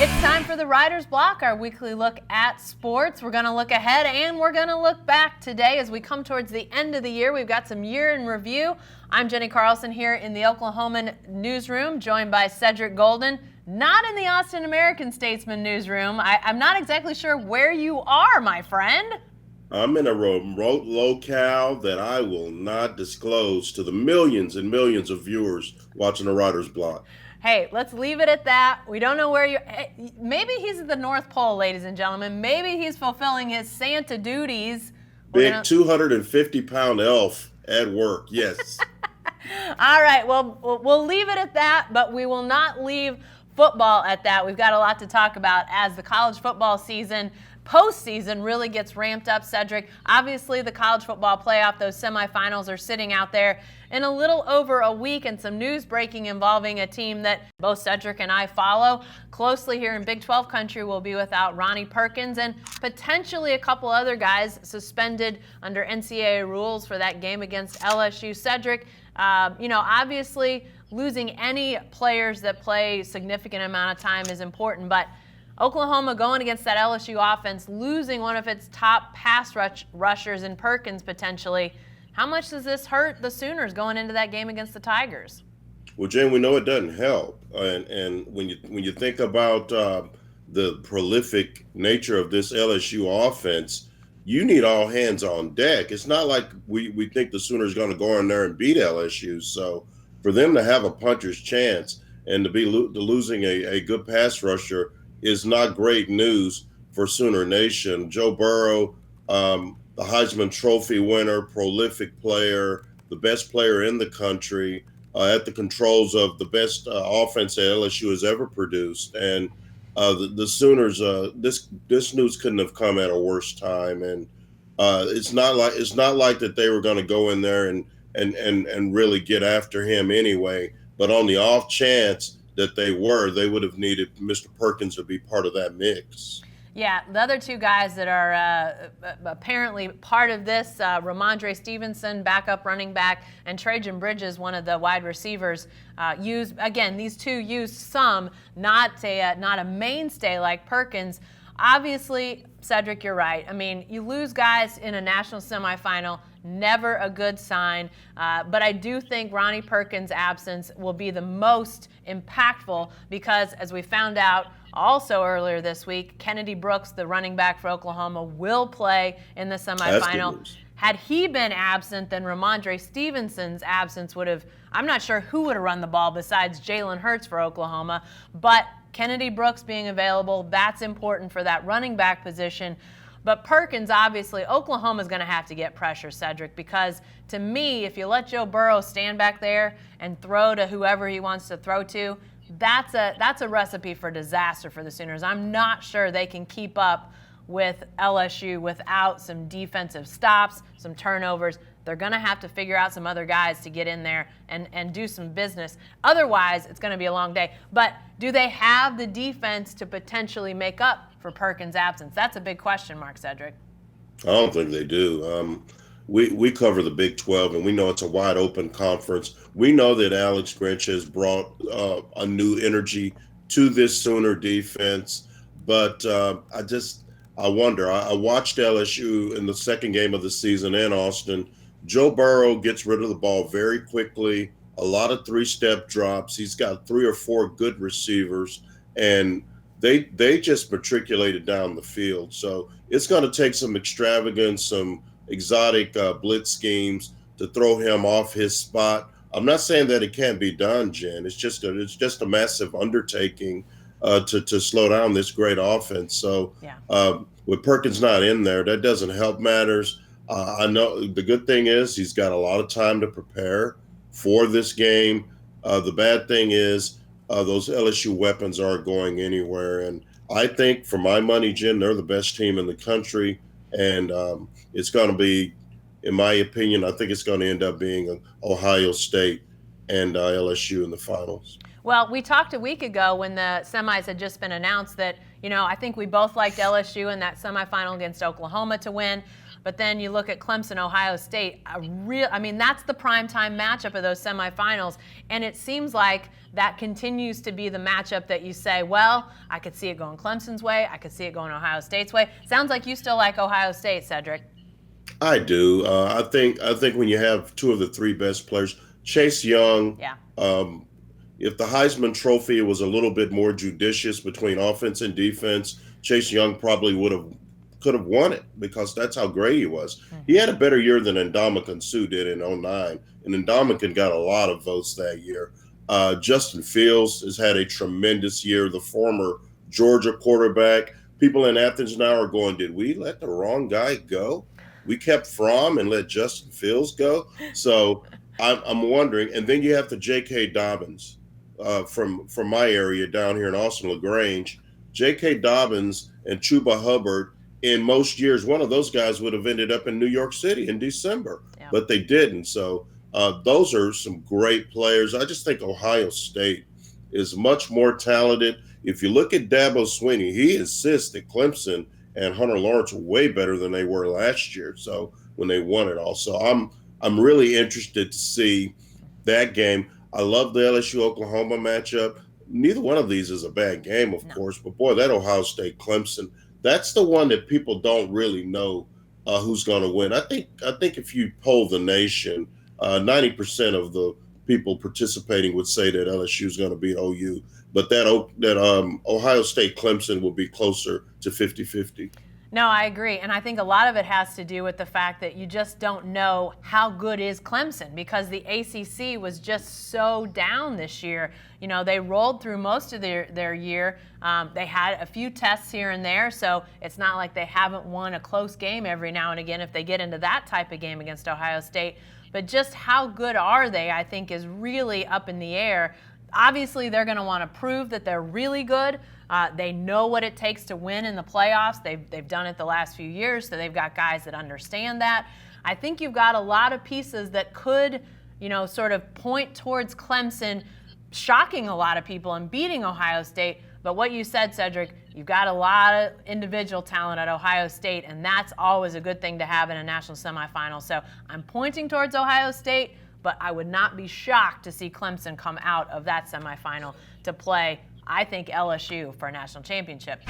It's time for the Writer's Block, our weekly look at sports. We're going to look ahead and we're going to look back today as we come towards the end of the year. We've got some year in review. I'm Jenni Carlson here in the Oklahoman newsroom, joined by Cedric Golden, not in the Austin American-Statesman newsroom. I'm not exactly sure where you are, my friend. I'm in a remote locale that I will not disclose to the millions and millions of viewers watching the Writer's Block. Hey, let's leave it at that. We don't know where you. Maybe he's at the North Pole, ladies and gentlemen. Maybe he's fulfilling his Santa duties. Big 250-pound elf at work, yes. All right, well, we'll leave it at that, but we will not leave football at that. We've got a lot to talk about as the college football season, postseason, really gets ramped up, Cedric. Obviously, the college football playoff, those semifinals are sitting out there in a little over a week, and some news breaking involving a team that both Cedric and I follow closely here in Big 12 country. Will be without Ronnie Perkins and potentially a couple other guys suspended under NCAA rules for that game against LSU. Cedric, obviously losing any players that play significant amount of time is important, but Oklahoma going against that LSU offense, losing one of its top pass rushers in Perkins potentially. How much does this hurt the Sooners going into that game against the Tigers? Well, Jen, we know it doesn't help, and when you think about the prolific nature of this LSU offense, you need all hands on deck. It's not like we think the Sooners going to go in there and beat LSU. So for them to have a puncher's chance and to be losing a good pass rusher is not great news for Sooner Nation. Joe Burrow, the Heisman Trophy winner, prolific player, the best player in the country, at the controls of the best offense that LSU has ever produced. And the Sooners, this news couldn't have come at a worse time. And it's not like that they were going to go in there and really get after him anyway. But on the off chance that they would have needed Mr. Perkins to be part of that mix. Yeah, the other two guys that are apparently part of this, Ramondre Stevenson, backup running back, and Trajan Bridges, one of the wide receivers, these two use some, not a mainstay like Perkins. Obviously, Cedric, you're right. I mean, you lose guys in a national semifinal, never a good sign. But I do think Ronnie Perkins' absence will be the most impactful because, as we found out also earlier this week, Kennedy Brooks, the running back for Oklahoma, will play in the semifinal. Had he been absent, then Ramondre Stevenson's absence would have, I'm not sure who would have run the ball besides Jalen Hurts for Oklahoma, but Kennedy Brooks being available, that's important for that running back position. But Perkins, obviously, Oklahoma's going to have to get pressure, Cedric, because to me, if you let Joe Burrow stand back there and throw to whoever he wants to throw to, that's a recipe for disaster for the Sooners. I'm not sure they can keep up with LSU without some defensive stops, some turnovers. They're going to have to figure out some other guys to get in there and do some business. Otherwise, it's going to be a long day. But do they have the defense to potentially make up for Perkins' absence? That's a big question mark, Cedric. I don't think they do. We cover the Big 12, and we know it's a wide open conference. We know that Alex Grinch has brought a new energy to this Sooner defense, but I wonder. I watched LSU in the second game of the season in Austin. Joe Burrow gets rid of the ball very quickly, a lot of three-step drops. He's got 3 or 4 good receivers, and they just matriculated down the field. So it's going to take some extravagance, some exotic blitz schemes to throw him off his spot. I'm not saying that it can't be done, Jen. It's just a massive undertaking to slow down this great offense. So with Perkins not in there, that doesn't help matters. I know the good thing is he's got a lot of time to prepare for this game. The bad thing is those LSU weapons aren't going anywhere. And I think, for my money, Jen, they're the best team in the country. And it's going to be, in my opinion, I think it's going to end up being Ohio State and LSU in the finals. Well, we talked a week ago when the semis had just been announced that, I think we both liked LSU in that semifinal against Oklahoma to win. But then you look at Clemson, Ohio State, that's the primetime matchup of those semifinals. And it seems like that continues to be the matchup that you say, well, I could see it going Clemson's way. I could see it going Ohio State's way. Sounds like you still like Ohio State, Cedric. I do. I think when you have two of the three best players, Chase Young. Yeah. If the Heisman Trophy was a little bit more judicious between offense and defense, Chase Young probably could have won it because that's how great he was. Mm-hmm. He had a better year than Ndamukong Suh did in 2009, and Ndamukong got a lot of votes that year. Justin Fields has had a tremendous year, the former Georgia quarterback. People in Athens now are going, did we let the wrong guy go? We kept Fromm and let Justin Fields go. So I'm wondering. And then you have the J.K. Dobbins from my area down here in Austin LaGrange. J.K. Dobbins and Chuba Hubbard, in most years, one of those guys would have ended up in New York City in December, but they didn't. So those are some great players. I just think Ohio State is much more talented. If you look at Dabo Swinney, he insists that Clemson and Hunter Lawrence were way better than they were last year. So when they won it all, so I'm really interested to see that game. I love the LSU Oklahoma matchup. Neither one of these is a bad game, of course, but boy, that Ohio State Clemson, that's the one that people don't really know who's going to win. I think if you poll the nation, 90% of the people participating would say that LSU is going to beat OU, but that Ohio State Clemson will be closer to 50-50. No, I agree. And I think a lot of it has to do with the fact that you just don't know how good is Clemson because the ACC was just so down this year. You know, they rolled through most of their year. They had a few tests here and there, so it's not like they haven't won a close game every now and again if they get into that type of game against Ohio State. But just how good are they, I think, is really up in the air. Obviously, they're going to want to prove that they're really good. They know what it takes to win in the playoffs. They've done it the last few years, so they've got guys that understand that. I think you've got a lot of pieces that could, sort of point towards Clemson shocking a lot of people and beating Ohio State. But what you said, Cedric, you've got a lot of individual talent at Ohio State, and that's always a good thing to have in a national semifinal. So I'm pointing towards Ohio State, but I would not be shocked to see Clemson come out of that semifinal to play, I think, LSU for a national championship.